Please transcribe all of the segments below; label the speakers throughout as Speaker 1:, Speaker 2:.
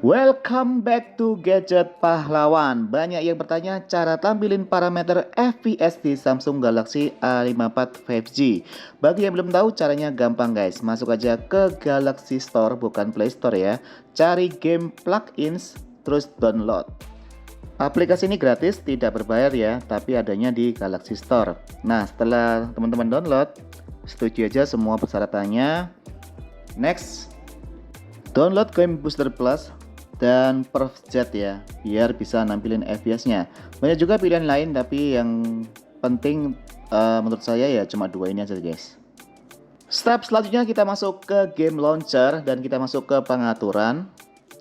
Speaker 1: Welcome back to Gadget Pahlawan. Banyak yang bertanya cara tampilin parameter FPS di Samsung Galaxy A54 5G. Bagi yang belum tahu caranya gampang guys. Masuk aja ke Galaxy Store, bukan Play Store ya. Cari game plugins, terus download. Aplikasi ini gratis, tidak berbayar ya, tapi adanya di Galaxy Store. Nah, setelah teman-teman download, setuju aja semua persyaratannya. Next, download Game Booster Plus dan PerfZ ya, biar bisa nampilin FPS-nya. Banyak juga pilihan lain, tapi yang penting menurut saya ya cuma dua ini aja guys. Step selanjutnya kita masuk ke game launcher dan kita masuk ke pengaturan.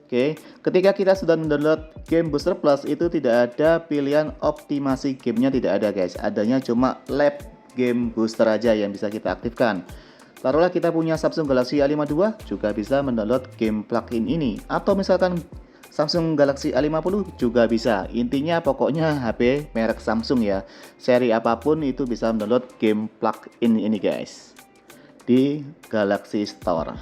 Speaker 1: Oke, ketika kita sudah mendownload Game Booster Plus itu tidak ada pilihan optimasi gamenya, tidak ada guys. Adanya cuma lab game booster aja yang bisa kita aktifkan. Taruhlah kita punya Samsung Galaxy A52 juga bisa mendownload game plugin ini, atau misalkan Samsung Galaxy A50 juga bisa. Intinya pokoknya HP merek Samsung ya, seri apapun itu bisa mendownload game plugin ini guys di Galaxy Store.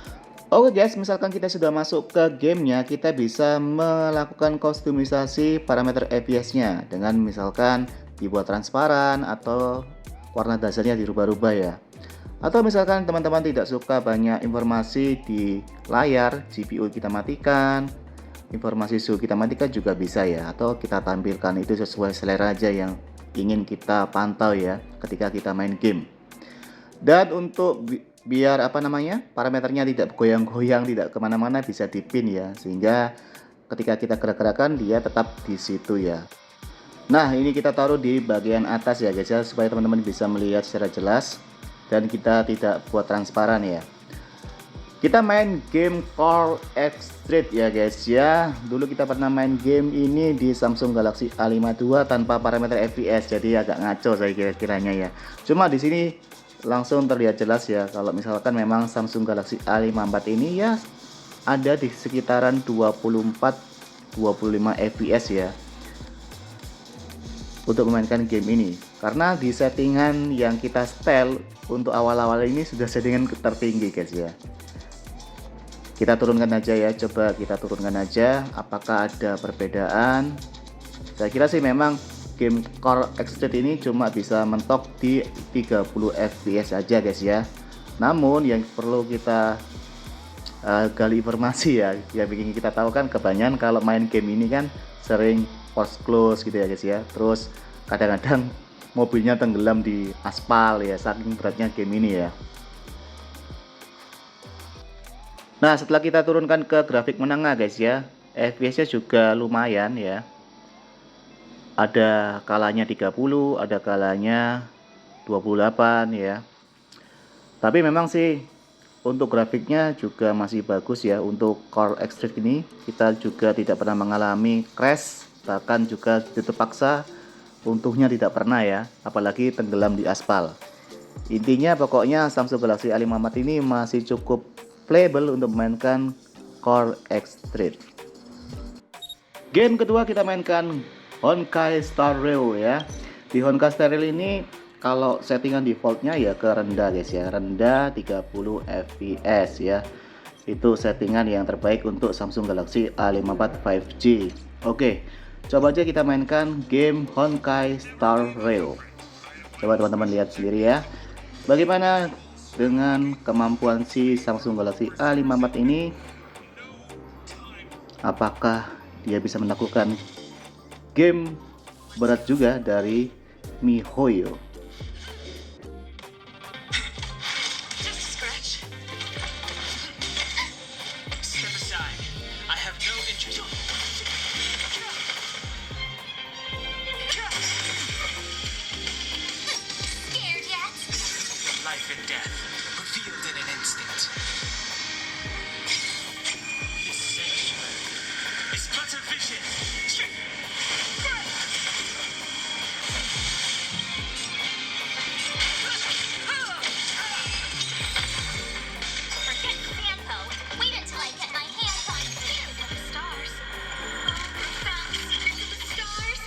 Speaker 1: Oke guys, misalkan kita sudah masuk ke gamenya, kita bisa melakukan kustomisasi parameter FPS-nya dengan misalkan dibuat transparan atau warna dasarnya dirubah-rubah ya. Atau misalkan teman-teman tidak suka banyak informasi di layar, GPU kita matikan, informasi suhu kita matikan juga bisa ya. Atau kita tampilkan itu sesuai selera aja yang ingin kita pantau ya ketika kita main game. Dan untuk biar parameternya tidak goyang-goyang, tidak kemana-mana, bisa dipin ya, sehingga ketika kita gerak-gerakan dia tetap di situ ya. Nah, ini kita taruh di bagian atas ya guys ya, supaya teman-teman bisa melihat secara jelas dan kita tidak buat transparan ya. Kita main game Core Extreme ya guys ya. Dulu kita pernah main game ini di Samsung Galaxy A52 tanpa parameter FPS, jadi agak ngaco saya kira-kiranya ya. Cuma di sini langsung terlihat jelas ya, kalau misalkan memang Samsung Galaxy A54 ini ya ada di sekitaran 24-25 FPS ya untuk memainkan game ini, karena di settingan yang kita setel untuk awal-awal ini sudah settingan tertinggi guys ya. Kita turunkan aja ya, coba kita turunkan aja apakah ada perbedaan. Saya kira sih memang game Core Extreme ini cuma bisa mentok di 30 fps aja guys ya. Namun yang perlu kita gali informasi ya, yang bikin kita tahu kan kebanyakan kalau main game ini kan sering force close gitu ya guys ya. Terus kadang-kadang mobilnya tenggelam di aspal ya, saking beratnya game ini ya. Nah, setelah kita turunkan ke grafik menengah guys ya, FPS-nya juga lumayan ya. Ada kalanya 30, ada kalanya 28 ya. Tapi memang sih untuk grafiknya juga masih bagus ya. Untuk Core Extreme ini kita juga tidak pernah mengalami crash, bahkan juga terpaksa untungnya tidak pernah ya, apalagi tenggelam di aspal. Intinya pokoknya Samsung Galaxy A54 ini masih cukup playable untuk memainkan Core Extreme. Game kedua kita mainkan Honkai Star Rail ya. Di Honkai Star Rail ini kalau settingan defaultnya ya ke rendah guys ya, rendah 30 fps ya. Itu settingan yang terbaik untuk Samsung Galaxy A54 5G. Oke, coba aja kita mainkan game Honkai Star Rail. Coba teman-teman lihat sendiri ya, bagaimana dengan kemampuan si Samsung Galaxy A54 ini. Apakah dia bisa melakukan game berat juga dari MiHoYo.
Speaker 2: Life and death, revealed in an instant. This sanctuary is but a vision.
Speaker 3: Forget Sampo. Wait until I get my hands on you of the stars. Found the secrets of the stars.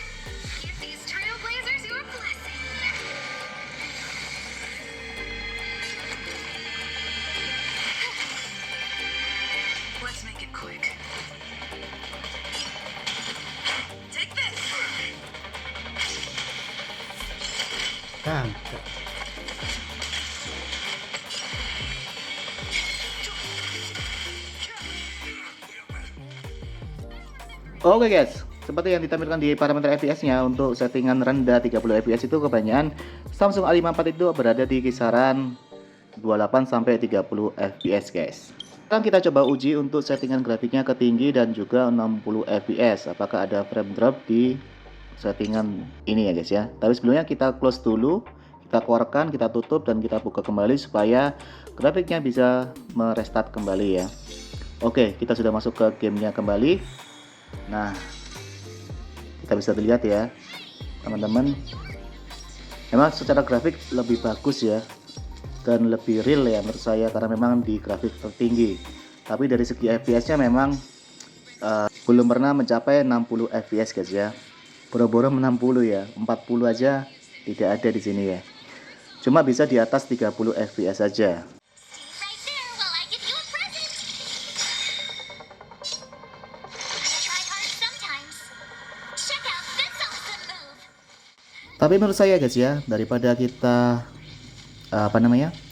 Speaker 3: Give these trailblazers your blessing.
Speaker 4: Kagak.
Speaker 1: Oke guys, seperti yang ditampilkan di parameter FPS-nya untuk settingan rendah 30 fps itu kebanyakan Samsung A54 itu berada di kisaran 28 sampai 30 fps guys. Sekarang kita coba uji untuk settingan grafiknya ke tinggi dan juga 60 fps. Apakah ada frame drop di settingan ini ya guys ya. Tapi sebelumnya kita close dulu, kita keluarkan, kita tutup dan kita buka kembali supaya grafiknya bisa merestart kembali ya. Oke, kita sudah masuk ke gamenya kembali. Nah, kita bisa lihat ya teman-teman, memang secara grafik lebih bagus ya dan lebih real ya menurut saya, karena memang di grafik tertinggi. Tapi dari segi fps nya memang belum pernah mencapai 60 fps guys ya. Boro-boro 60 ya, 40 aja tidak ada di sini ya, cuma bisa di atas 30 fps saja.
Speaker 3: Stay right there while I give you a present. I try hard sometimes. Check out this awesome move.
Speaker 1: Tapi menurut saya guys ya, daripada kita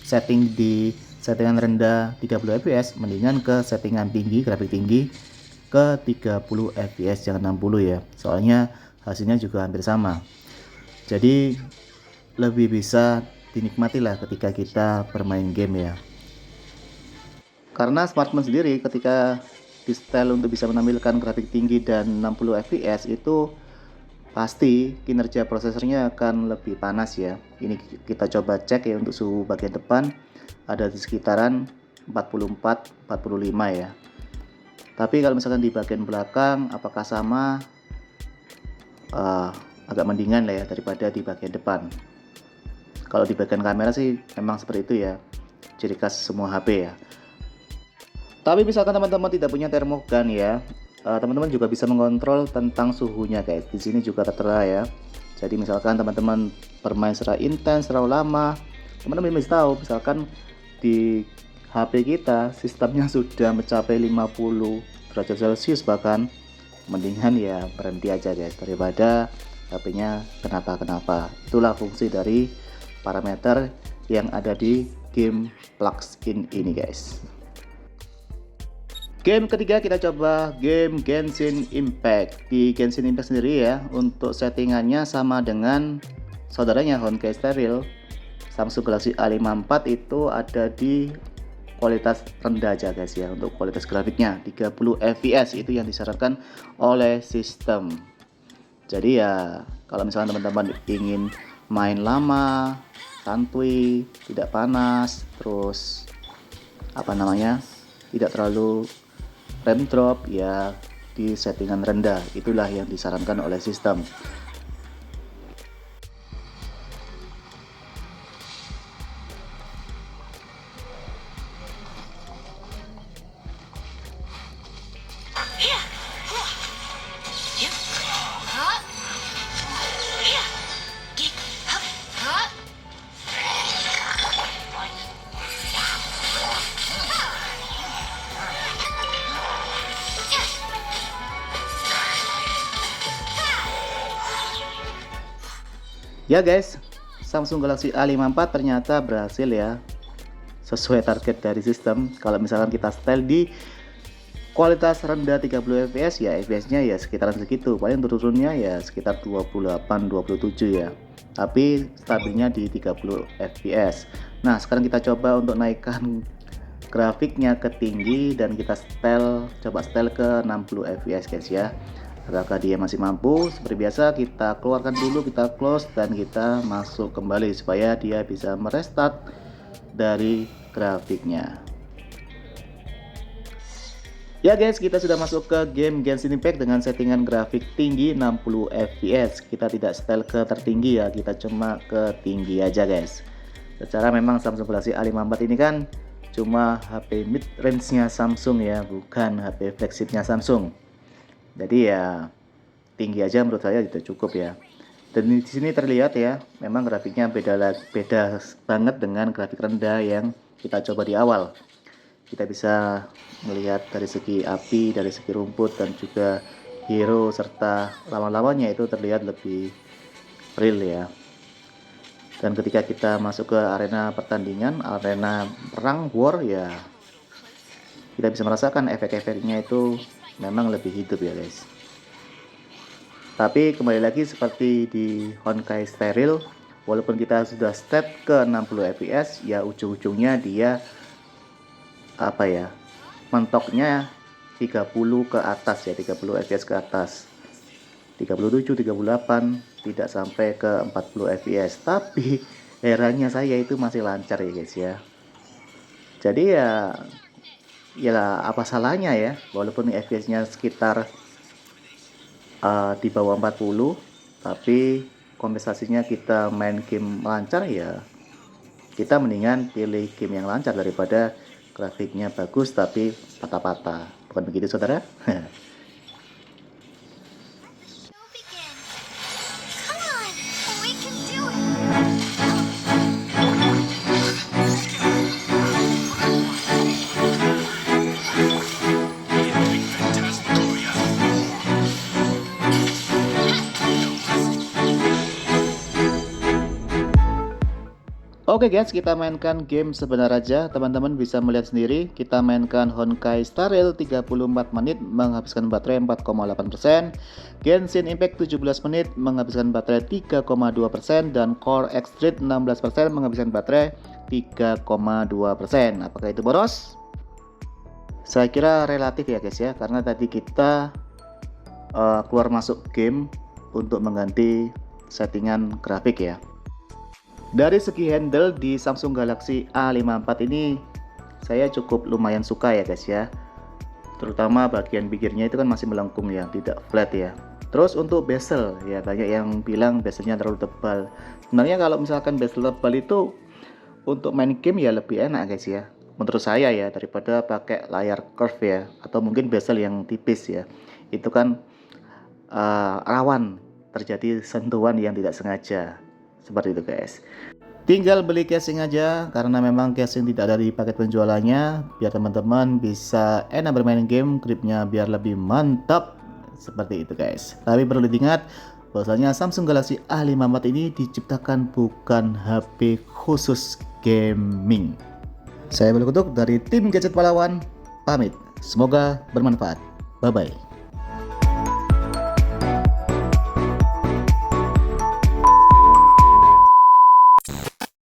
Speaker 1: setting di settingan rendah 30 fps, mendingan ke settingan tinggi, grafik tinggi ke 30 fps, jangan 60 ya. Soalnya hasilnya juga hampir sama. Jadi lebih bisa dinikmati lah ketika kita bermain game ya. Karena smartphone sendiri ketika di setel untuk bisa menampilkan grafik tinggi dan 60 fps itu pasti kinerja prosesornya akan lebih panas ya. Ini kita coba cek ya, untuk suhu bagian depan ada di sekitaran 44-45 ya. Tapi kalau misalkan di bagian belakang apakah sama, agak mendingan lah ya daripada di bagian depan. Kalau di bagian kamera sih memang seperti itu ya, ciri khas semua HP ya. Tapi misalkan teman-teman tidak punya termogan ya, teman-teman juga bisa mengontrol tentang suhunya guys. Di sini juga tertera ya. Jadi misalkan teman-teman bermain secara intens, terlalu lama, teman-teman bisa tahu misalkan di HP kita sistemnya sudah mencapai 50 derajat Celcius, bahkan mendingan ya berhenti aja guys daripada HP-nya kenapa-kenapa. Itulah fungsi dari parameter yang ada di game plugin ini guys. Game ketiga kita coba game Genshin Impact. Di Genshin Impact sendiri ya, untuk settingannya sama dengan saudaranya Honkai Star Rail. Samsung Galaxy A54 itu ada di kualitas rendah aja guys ya. Untuk kualitas grafiknya 30 fps itu yang disarankan oleh sistem. Jadi ya kalau misalnya teman-teman ingin main lama, santuy, tidak panas, terus tidak terlalu frame drop ya, di settingan rendah itulah yang disarankan oleh sistem. Ya guys, Samsung Galaxy A54 ternyata berhasil ya, sesuai target dari sistem. Kalau misalkan kita setel di kualitas rendah 30 fps ya, fps-nya ya sekitaran segitu, paling turunnya ya sekitar 28-27 ya, tapi stabilnya di 30 fps. Nah sekarang kita coba untuk naikkan grafiknya ke tinggi dan kita coba setel ke 60 fps guys ya. Apakah dia masih mampu? Seperti biasa kita keluarkan dulu, kita close dan kita masuk kembali supaya dia bisa merestart dari grafiknya. Ya guys, kita sudah masuk ke game Genshin Impact dengan settingan grafik tinggi 60 fps. Kita tidak setel ke tertinggi ya, kita cuma ke tinggi aja guys. Secara memang Samsung Galaxy A54 ini kan cuma HP mid range nya Samsung ya, bukan HP flagshipnya Samsung. Jadi ya tinggi aja menurut saya sudah cukup ya. Dan di sini terlihat ya, memang grafiknya beda banget dengan grafik rendah yang kita coba di awal. Kita bisa melihat dari segi api, dari segi rumput dan juga hero serta lawan-lawannya itu terlihat lebih real ya. Dan ketika kita masuk ke arena pertandingan, arena perang war ya, kita bisa merasakan efek-efeknya itu memang lebih hidup ya guys. Tapi kembali lagi seperti di Honkai Star Rail, walaupun kita sudah step ke 60 fps ya, ujung-ujungnya dia mentoknya 30 ke atas ya, 30 fps ke atas, 37, 38, tidak sampai ke 40 fps. Tapi eranya saya itu masih lancar ya guys ya. Jadi ya apa salahnya ya, walaupun fps-nya sekitar di bawah 40, tapi kompensasinya kita main game lancar ya, kita mendingan pilih game yang lancar daripada grafiknya bagus tapi patah-patah. Bukan begitu saudara?
Speaker 3: Show begins. Come on, we can do it.
Speaker 2: Epic Phantasmagoria.
Speaker 1: Oke guys, kita mainkan game sebentar aja. Teman-teman bisa melihat sendiri, kita mainkan Honkai Star Rail 34 menit menghabiskan baterai 4,8%, Genshin Impact 17 menit menghabiskan baterai 3,2%, dan Core X Street 16% menghabiskan baterai 3,2%. Apakah itu boros? Saya kira relatif ya guys ya, karena tadi kita keluar masuk game untuk mengganti settingan grafik ya. Dari segi handle di Samsung Galaxy A54 ini saya cukup lumayan suka ya guys ya. Terutama bagian pinggirnya itu kan masih melengkung ya, tidak flat ya. Terus untuk bezel ya, banyak yang bilang bezelnya terlalu tebal. Sebenarnya kalau misalkan bezel tebal itu untuk main game ya lebih enak guys ya, menurut saya ya, daripada pakai layar curve ya, atau mungkin bezel yang tipis ya. Itu kan rawan terjadi sentuhan yang tidak sengaja. Seperti itu guys. Tinggal beli casing aja, karena memang casing tidak ada di paket penjualannya, biar teman-teman bisa enak bermain game, gripnya biar lebih mantap. Seperti itu guys. Tapi perlu diingat bahwasanya Samsung Galaxy A54 ini diciptakan bukan HP khusus gaming. Saya Bel Kutuk dari tim Gadget Pahlawan pamit. Semoga bermanfaat. Bye bye.